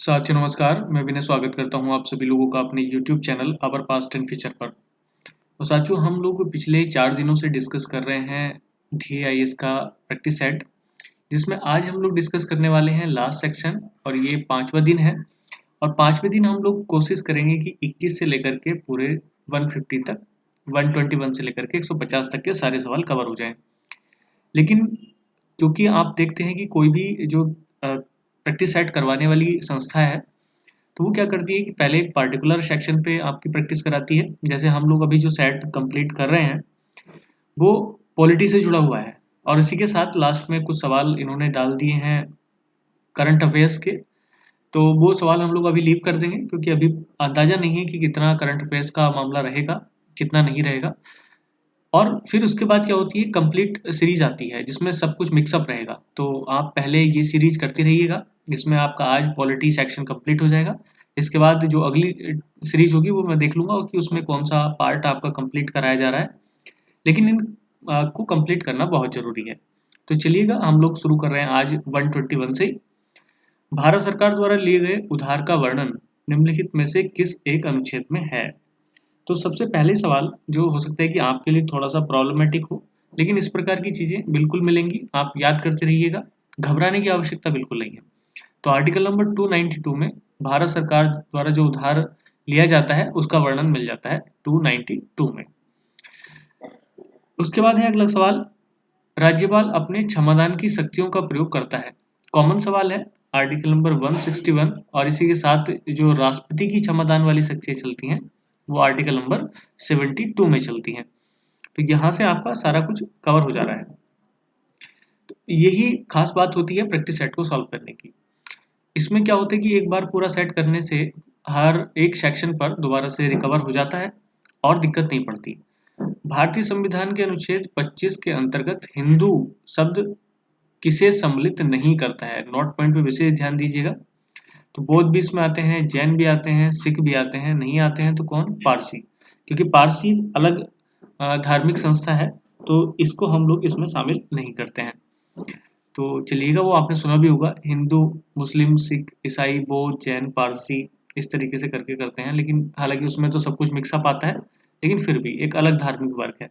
साथियों नमस्कार, मैं विनय स्वागत करता हूं आप सभी लोगों का अपने YouTube channel our past and future पर। तो साथियों हम लोग पिछले 4 दिनों से डिस्कस कर रहे हैं DAIS का प्रैक्टिस सेट, जिसमें आज हम लोग डिस्कस करने वाले हैं लास्ट सेक्शन और ये 5वां दिन है। और 5वें दिन हम लोग कोशिश करेंगे कि 21 से लेकर के पूरे 150 तक, 121 से लेकर के 150 तक के सारे सवाल कवर हो जाएं। लेकिन क्योंकि आप देखते हैं कि कोई भी जो प्रैक्टिस सेट करवाने वाली संस्था है, तो वो क्या करती है कि पहले एक पार्टिकुलर सेक्शन पे आपकी प्रैक्टिस कराती है। जैसे हम लोग अभी जो सेट कंप्लीट कर रहे हैं वो पॉलिटी से जुड़ा हुआ है, और इसी के साथ लास्ट में कुछ सवाल इन्होंने डाल दिए हैं करंट अफेयर्स के। तो वो सवाल हम लोग अभी लीव कर देंगे, क्योंकि अभी अंदाजा नहीं है कि कितना करंट अफेयर्स का मामला रहेगा, कितना नहीं रहेगा। और फिर उसके बाद क्या होती है, कंप्लीट सीरीज आती है जिसमें सब कुछ मिक्सअप रहेगा। तो आप पहले ये सीरीज करते रहिएगा, इसमें आपका आज पॉलिटी सेक्शन कंप्लीट हो जाएगा। इसके बाद जो अगली सीरीज होगी वो मैं देख लूंगा कि उसमें कौन सा पार्ट आपका कंप्लीट कराया जा रहा है, लेकिन इन को कंप्लीट करना बहुत जरूरी है। तो चलिएगा हम लोग शुरू कर रहे हैं आज 121 से। भारत सरकार द्वारा लिए गए उधार का वर्णन निम्नलिखित में से किस एक अनुच्छेद में है? तो सबसे पहले सवाल जो हो सकता है कि आपके लिए थोड़ा सा प्रॉब्लमेटिक हो, लेकिन इस प्रकार की चीजें बिल्कुल मिलेंगी, आप याद करते रहिएगा, घबराने की आवश्यकता बिल्कुल नहीं है। तो आर्टिकल नंबर 292 में भारत सरकार द्वारा जो उधार लिया जाता है उसका वर्णन मिल जाता है 292 में। उसके बाद है अगला सवाल, राज्यपाल अपने क्षमादान की शक्तियों का प्रयोग करता है। कॉमन सवाल है, आर्टिकल नंबर 161, और इसी के साथ जो राष्ट्रपति की क्षमादान वाली शक्तियां चलती हैं वो आर्टिकल नंबर 72 में चलती हैं। तो यहाँ से आपका सारा कुछ कवर हो जा रहा है। तो यही खास बात होती है प्रैक्टिस सेट को सॉल्व करने की। इसमें क्या होता है कि एक बार पूरा सेट करने से हर एक सेक्शन पर दोबारा से रिकवर हो जाता है और दिक्कत नहीं पड़ती। भारतीय संविधान के अनुच्छेद 25 के अंतर्गत हिंदू शब्द किसे सम्मिलित नहीं करता है? नोट पॉइंट पे विशेष ध्यान दीजिएगा। तो बौद्ध भी इसमें आते हैं, जैन भी आते हैं, सिख भी आते हैं, नहीं आते हैं तो कौन? पारसी। क्योंकि पारसी अलग धार्मिक संस्था है, तो इसको हम लोग इसमें शामिल नहीं करते हैं। तो चलिएगा, वो आपने सुना भी होगा, हिंदू, मुस्लिम, सिख, ईसाई, बौद्ध, जैन, पारसी, इस तरीके से करके करते हैं। लेकिन हालांकि उसमें तो सब कुछ मिक्सअप आता है, लेकिन फिर भी एक अलग धार्मिक वर्ग है।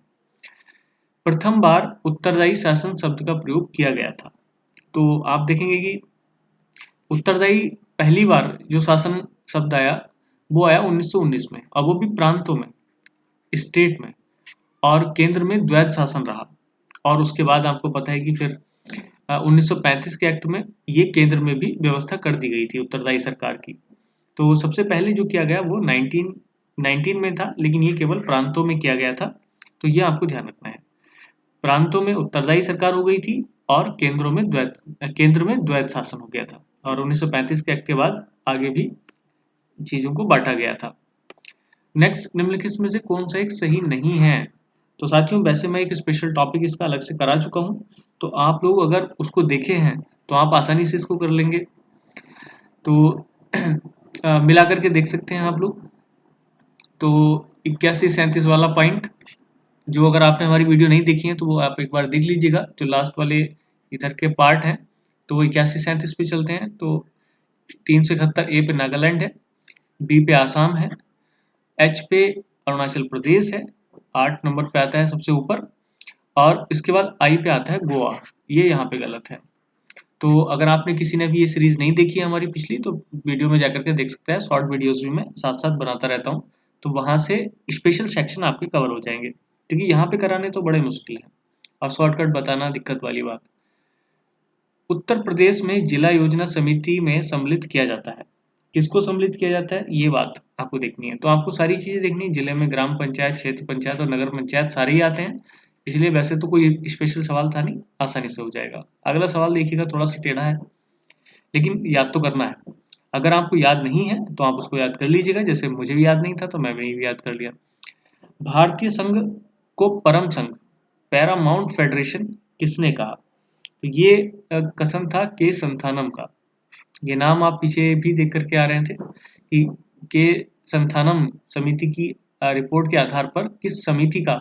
प्रथम बार उत्तरदायी शासन शब्द का प्रयोग किया गया था। तो आप देखेंगे कि उत्तरदायी पहली बार जो शासन शब्द आया वो आया 1919 में, और वो भी प्रांतों में, स्टेट में, और केंद्र में द्वैध शासन रहा। और उसके बाद आपको पता है कि फिर 1935 के एक्ट में ये केंद्र में भी व्यवस्था कर दी गई थी उत्तरदायी सरकार की। तो सबसे पहले जो किया गया वो 1919 में था, लेकिन ये केवल प्रांतों में किया गया था। तो ये आपको ध्यान रखना है, प्रांतों में उत्तरदायी सरकार हो गई थी और केंद्र में द्वैध शासन हो गया था। और 1935 के एक्ट के बाद आगे भी चीजों को बांटा गया था। नेक्स्ट, निम्नलिखित में से कौन सा एक सही नहीं है? तो साथियों वैसे मैं एक स्पेशल टॉपिक इसका अलग से करा चुका हूँ, तो आप लोग अगर उसको देखे हैं तो आप आसानी से इसको कर लेंगे। तो मिला करके देख सकते हैं आप लोग। तो 81-37 वाला पॉइंट, जो अगर आपने हमारी वीडियो नहीं देखी है तो वो आप एक बार देख लीजिएगा। जो लास्ट वाले इधर के पार्ट हैं तो वो 81-37 पे चलते हैं। तो 371 ए पे नागालैंड है, बी पे आसाम है, एच पे अरुणाचल प्रदेश है, 8 नंबर पे आता है सबसे ऊपर, और इसके बाद आई पे आता है गोवा। ये यहाँ पे गलत है। तो अगर आपने किसी ने भी ये सीरीज नहीं देखी है हमारी पिछली, तो वीडियो में जाकर के देख सकते हैं। शॉर्ट वीडियोस भी मैं साथ साथ बनाता रहता हूँ, तो वहां से स्पेशल सेक्शन आपके कवर हो जाएंगे, क्योंकि यहाँ पे कराने तो बड़े मुश्किल है और शॉर्टकट बताना दिक्कत वाली बात। उत्तर प्रदेश में जिला योजना समिति में सम्मिलित किया जाता है। किसको सम्मिलित किया जाता है, ये बात आपको देखनी है। तो आपको सारी चीजें देखनी है, जिले में ग्राम पंचायत, क्षेत्र पंचायत और नगर पंचायत सारे ही आते हैं, इसलिए वैसे तो कोई स्पेशल सवाल था नहीं, आसानी से हो जाएगा। अगला सवाल देखिएगा, थोड़ा सा टेढ़ा है, लेकिन याद तो करना है। अगर आपको याद नहीं है तो आप उसको याद कर लीजिएगा, जैसे मुझे भी याद नहीं था तो मैं भी याद कर लिया। भारतीय संघ को परम संघ, पैरामाउंट फेडरेशन किसने कहा? तो ये कथन था के संथानम का। ये नाम आप पीछे भी देख करके आ रहे थे कि के संथानम समिति की रिपोर्ट के आधार पर किस समिति का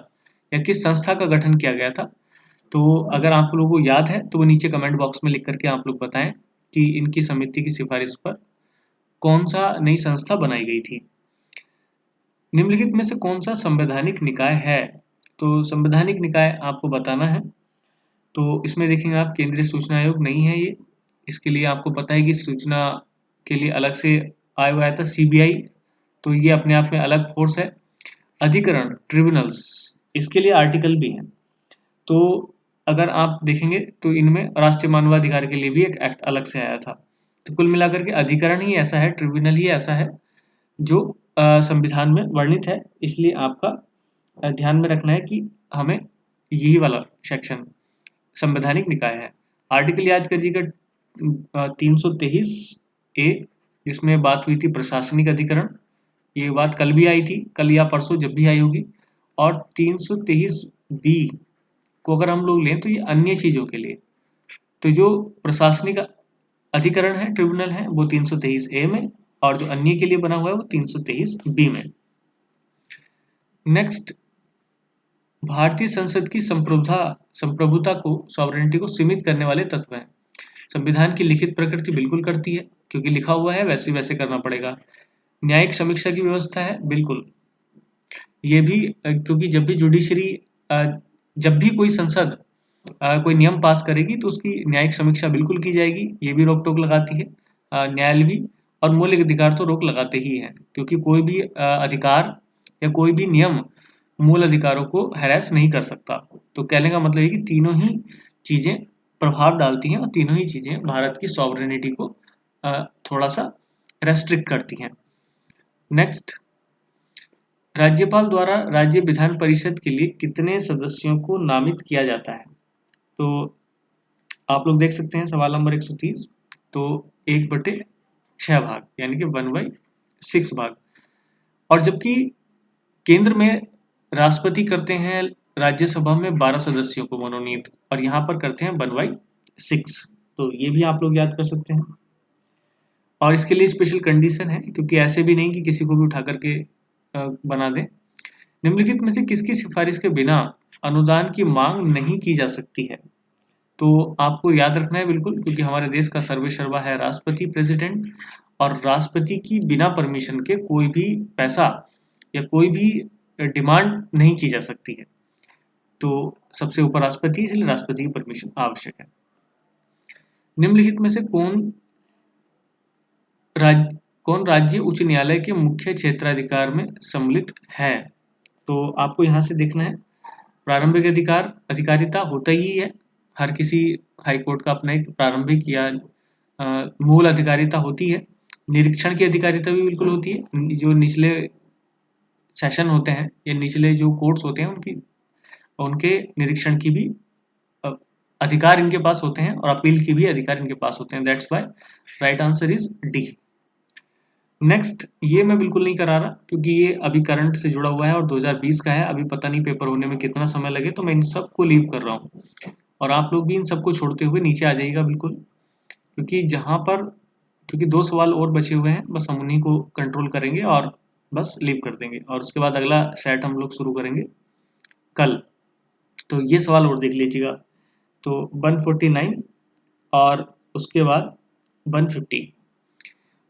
या किस संस्था का गठन किया गया था। तो अगर आप लोगों को याद है तो वो नीचे कमेंट बॉक्स में लिख करके आप लोग बताएं कि इनकी समिति की सिफारिश पर कौन सा नई संस्था बनाई गई थी? निम्नलिखित में से कौन सा संवैधानिक निकाय है? तो संवैधानिक निकाय आपको बताना है। तो इसमें देखेंगे आप, केंद्रीय सूचना आयोग नहीं है ये। इसके लिए आपको पता है कि सूचना के लिए अलग से आयोग आया था, सीबीआई, तो ये अपने आप में अलग फोर्स है। अधिकरण, ट्रिब्यूनल्स, इसके लिए आर्टिकल भी है। तो अगर आप देखेंगे तो इनमें राष्ट्रीय मानवाधिकार के लिए भी एक एक्ट अलग से आया था। तो कुल मिलाकर के अधिकरण ही ऐसा है, ट्रिब्यूनल ही ऐसा है जो संविधान में वर्णित है। इसलिए आपका ध्यान में रखना है कि हमें यही वाला सेक्शन संवैधानिक निकाय है। आर्टिकल याद करिएगा 323A, जिसमें बात हुई थी प्रशासनिक अधिकरण। ये बात कल भी आई थी, कल या परसों जब भी आई होगी। और 323B को अगर हम लोग लें तो ये अन्य चीजों के लिए, तो जो प्रशासनिक अधिकरण है, ट्रिब्यूनल है, वो 323A में, और जो अन्य के लिए बना हुआ है वो 323B में। नेक्स्ट, भारतीय संसद की संप्रभुता को, सॉवरेनिटी को सीमित करने वाले तत्व हैं। संविधान की लिखित प्रकृति बिल्कुल करती है, क्योंकि लिखा हुआ है वैसे वैसे करना पड़ेगा। न्यायिक समीक्षा की व्यवस्था है, बिल्कुल। ये भी क्योंकि जब भी जुडिशरी, जब भी कोई संसद कोई नियम पास करेगी तो उसकी न्यायिक समीक्षा बिल्कुल की जाएगी, ये भी रोक टोक लगाती है न्यायालय भी। और मौलिक अधिकार तो रोक लगाते ही हैं, क्योंकि कोई भी अधिकार या कोई भी नियम मूल अधिकारों को हैरेस नहीं कर सकता। तो कहने का मतलब है कि तीनों ही चीजें प्रभाव डालती हैं और तीनों ही चीजें भारत की सॉवरेनिटी को थोड़ा सा रेस्ट्रिक्ट करती हैं। नेक्स्ट, राज्यपाल द्वारा राज्य विधान परिषद के लिए कितने सदस्यों को नामित किया जाता है? तो आप लोग देख सकते हैं सवाल नंबर 130। तो 1/6 भाग, यानी कि 1/6 भाग। और जबकि केंद्र में राष्ट्रपति करते हैं राज्यसभा में 12 सदस्यों को मनोनीत, और यहाँ पर करते हैं 1/6। तो ये भी आप लोग याद कर सकते हैं। और इसके लिए स्पेशल कंडीशन है, क्योंकि ऐसे भी नहीं कि किसी को भी उठा करके बना दें। निम्नलिखित में से किसकी सिफारिश के बिना अनुदान की मांग नहीं की जा सकती है? तो आपको याद रखना है बिल्कुल, क्योंकि हमारे देश का सर्वेसर्वा है राष्ट्रपति, प्रेसिडेंट, और राष्ट्रपति की बिना परमिशन के कोई भी पैसा या कोई भी डिमांड नहीं की जा सकती है। तो सबसे ऊपर राष्ट्रपति, इसलिए राष्ट्रपति की परमिशन आवश्यक है। निम्नलिखित में से कौन राज्य उच्च न्यायालय के मुख्य क्षेत्राधिकार में सम्मिलित है? तो आपको यहाँ से देखना है, प्रारंभिक अधिकारिता होता ही है, हर किसी हाईकोर्ट का अपना एक प्रारंभिक या मूल अधिकारिता होती है। निरीक्षण की अधिकारिता भी बिल्कुल होती है। जो निचले सेशन होते हैं या निचले जो कोर्ट्स होते हैं उनके निरीक्षण की भी अधिकार इनके पास होते हैं, और अपील की भी अधिकार इनके पास होते हैं। That's why right answer is D. Next, ये मैं बिल्कुल नहीं करा रहा, क्योंकि ये अभी करंट से जुड़ा हुआ है और 2020 का है। अभी पता नहीं पेपर होने में कितना समय लगे, तो मैं इन सबको लीव कर रहा हूँ। और आप लोग भी इन सबको छोड़ते हुए नीचे आ जाइएगा बिल्कुल, क्योंकि 2 सवाल और बचे हुए हैं, बस हम उन्हीं को कंट्रोल करेंगे और बस लीव कर देंगे, और उसके बाद अगला सेट हम लोग शुरू करेंगे कल। तो ये सवाल और देख लीजिएगा। तो 149 और उसके बाद 150।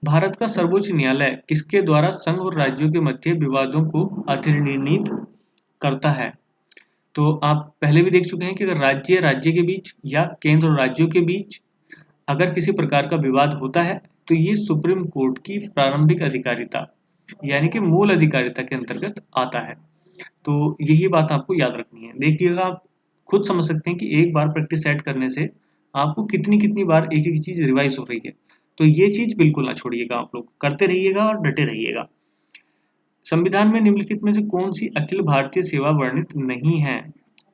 भारत का सर्वोच्च न्यायालय किसके द्वारा संघ और राज्यों के मध्य विवादों को अधिनिर्णीत करता है? तो आप पहले भी देख चुके हैं कि अगर राज्य के बीच या केंद्र और राज्यों के बीच अगर किसी प्रकार का विवाद होता है, तो ये सुप्रीम कोर्ट की प्रारंभिक अधिकारिता यानी कि मूल अधिकारिता के अंतर्गत आता है। तो यही बात आपको याद रखनी है। देखिएगा, आप खुद समझ सकते हैं कि एक बार प्रैक्टिस सेट करने से आपको कितनी बार एक एक चीज रिवाइज हो रही है। तो ये चीज बिल्कुल ना छोड़िएगा, आप लोग करते रहिएगा और डटे रहिएगा। संविधान में निम्नलिखित में से कौन सी अखिल भारतीय सेवा वर्णित नहीं है?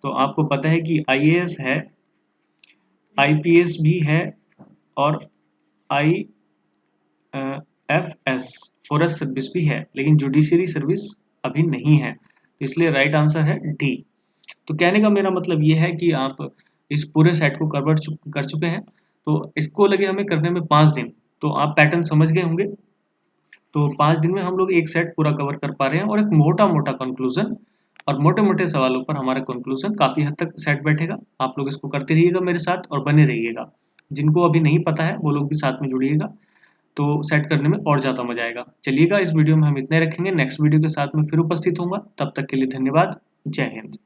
तो आपको पता है कि IAS है, IPS भी है, और IFS फॉरेस्ट सर्विस भी है, लेकिन जुडिशरी सर्विस अभी नहीं है। इसलिए राइट आंसर है डी। तो कहने का मेरा मतलब ये है कि आप इस पूरे सेट को कर चुके हैं। तो इसको लगे हमें करने में 5 दिन, तो आप पैटर्न समझ गए होंगे। तो 5 दिन में हम लोग एक सेट पूरा कवर कर पा रहे हैं, और एक मोटा मोटा कंक्लूजन, और मोटे मोटे सवालों पर हमारा कंक्लूजन काफ़ी हद तक सेट बैठेगा। आप लोग इसको करते रहिएगा मेरे साथ और बने रहिएगा। जिनको अभी नहीं पता है वो लोग भी साथ में जुड़िएगा। तो सेट करने में और ज़्यादा मजा आएगा। चलिएगा, इस वीडियो में हम इतना ही रखेंगे। नेक्स्ट वीडियो के साथ में फिर उपस्थित होऊंगा। तब तक के लिए धन्यवाद। जय हिंद।